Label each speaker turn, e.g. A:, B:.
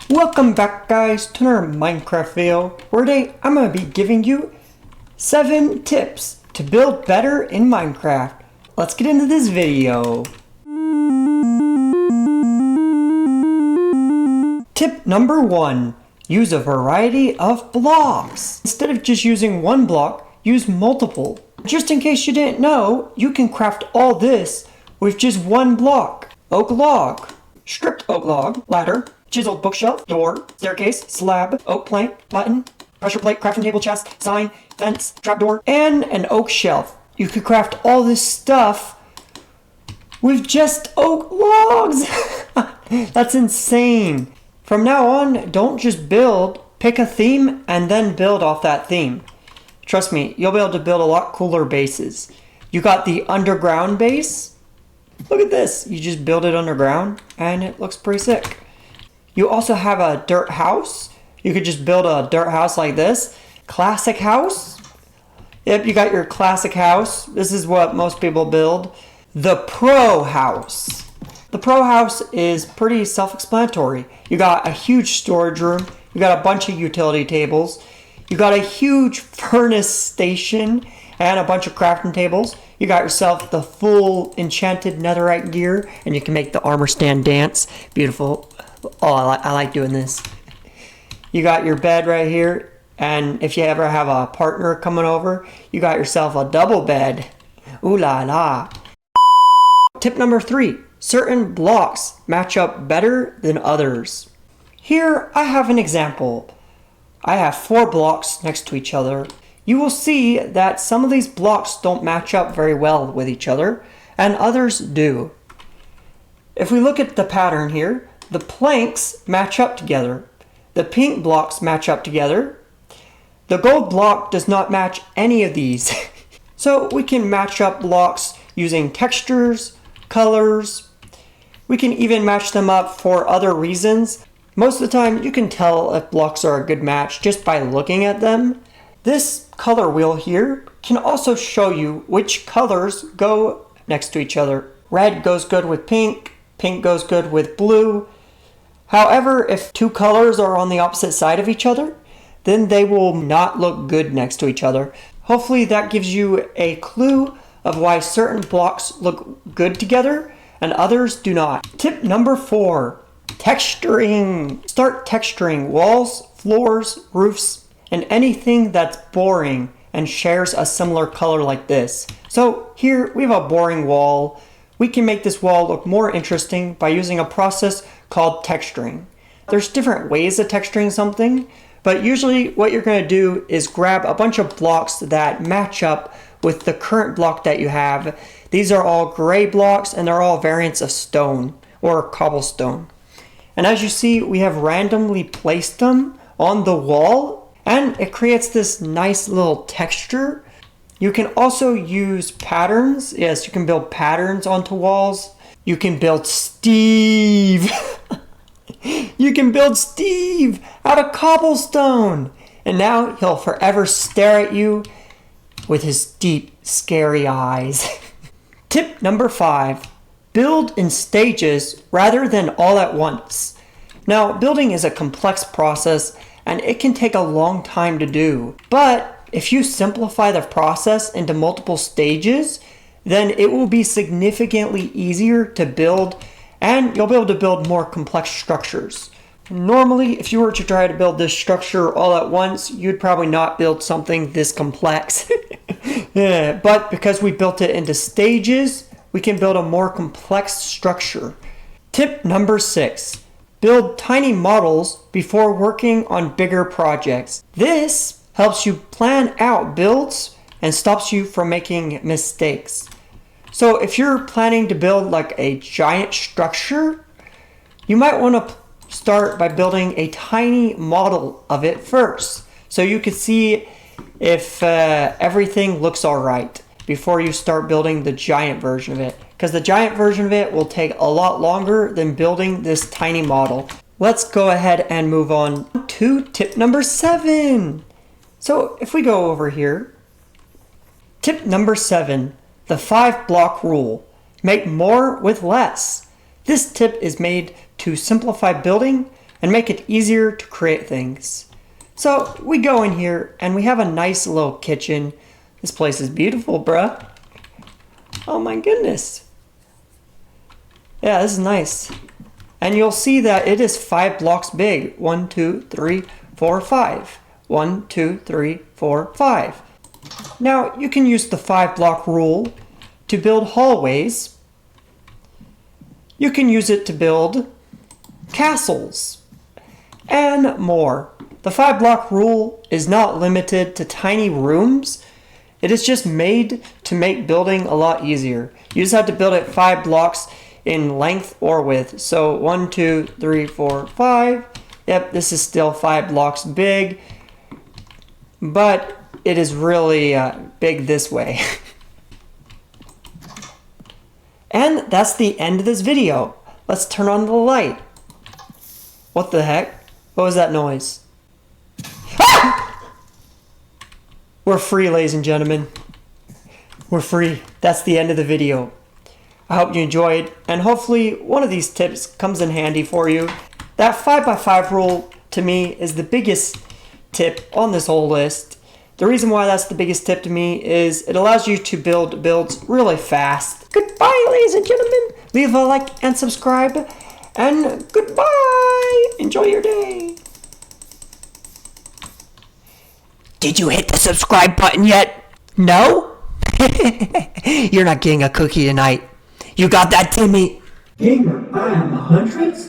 A: Welcome back guys to another Minecraft video, where today I'm going to be giving you 7 tips to build better in Minecraft. Let's get into this video. Tip number 1. Use a variety of blocks. Instead of just using one block, use multiple. Just in case you didn't know, you can craft all this with just one block. Oak log, stripped oak log, ladder, chiseled bookshelf, door, staircase, slab, oak plank, button, pressure plate, crafting table, chest, sign, fence, trapdoor, and an oak shelf. You could craft all this stuff with just oak logs. That's insane. From now on, don't just build, pick a theme and then build off that theme. Trust me, you'll be able to build a lot cooler bases. You got the underground base. Look at this. You just build it underground and it looks pretty sick. You also have a dirt house. You could just build a dirt house like this. Classic house. Yep, you got your classic house. This is what most people build. The pro house. The pro house is pretty self-explanatory. You got a huge storage room. You got a bunch of utility tables. You got a huge furnace station and a bunch of crafting tables. You got yourself the full enchanted netherite gear, and you can make the armor stand dance. Beautiful. Oh, I like doing this. You got your bed right here, and if you ever have a partner coming over, you got yourself a double bed. Ooh la la. Tip number 3. Certain blocks match up better than others. Here I have an example. I have 4 blocks next to each other. You will see that some of these blocks don't match up very well with each other, and others do. If we look at the pattern here, the planks match up together. The pink blocks match up together. The gold block does not match any of these. So we can match up blocks using textures, colors. We can even match them up for other reasons. Most of the time you can tell if blocks are a good match just by looking at them. This color wheel here can also show you which colors go next to each other. Red goes good with pink, pink goes good with blue. However, if 2 colors are on the opposite side of each other, then they will not look good next to each other. Hopefully that gives you a clue of why certain blocks look good together and others do not. Tip number 4, texturing. Start texturing walls, floors, roofs, and anything that's boring and shares a similar color like this. So here we have a boring wall. We can make this wall look more interesting by using a process called texturing. There's different ways of texturing something, but usually what you're going to do is grab a bunch of blocks that match up with the current block that you have. These are all gray blocks and they're all variants of stone or cobblestone. And as you see, we have randomly placed them on the wall and it creates this nice little texture. You can also use patterns. Yes, you can build patterns onto walls. You can build Steve. You can build Steve out of cobblestone. And now he'll forever stare at you with his deep, scary eyes. Tip number 5. Build in stages rather than all at once. Now, building is a complex process and it can take a long time to do. But if you simplify the process into multiple stages, then it will be significantly easier to build and you'll be able to build more complex structures. Normally, if you were to try to build this structure all at once, you'd probably not build something this complex. Yeah, but because we built it into stages, we can build a more complex structure. Tip number 6. Build tiny models before working on bigger projects. This helps you plan out builds and stops you from making mistakes. So if you're planning to build like a giant structure, you might want to start by building a tiny model of it first, so you can see if everything looks all right before you start building the giant version of it, because the giant version of it will take a lot longer than building this tiny model. Let's go ahead and move on to tip number 7. So if we go over here, tip number 7, the 5 block rule. Make more with less. This tip is made to simplify building and make it easier to create things. So we go in here and we have a nice little kitchen. This place is beautiful, bruh. Oh my goodness. Yeah, this is nice. And you'll see that it is 5 blocks big. 1, 2, 3, 4, 5. 1, 2, 3, 4, 5. Now you can use the 5-block rule to build hallways. You can use it to build castles and more. The 5-block rule is not limited to tiny rooms. It is just made to make building a lot easier. You just have to build it 5 blocks in length or width. So 1, 2, 3, 4, 5. Yep, this is still 5 blocks big, but it is really big this way. And that's the end of this video. Let's turn on the light. What the heck? What was that noise? Ah! We're free, ladies and gentlemen. We're free. That's the end of the video. I hope you enjoyed, and hopefully one of these tips comes in handy for you. That 5x5 rule, to me, is the biggest tip on this whole list. The reason why that's the biggest tip to me is it allows you to build builds really fast. Goodbye, ladies and gentlemen. Leave a like and subscribe, and goodbye. Enjoy your day. Did you hit the subscribe button yet? No? You're not getting a cookie tonight. You got that, Timmy? Gamer, I am hundreds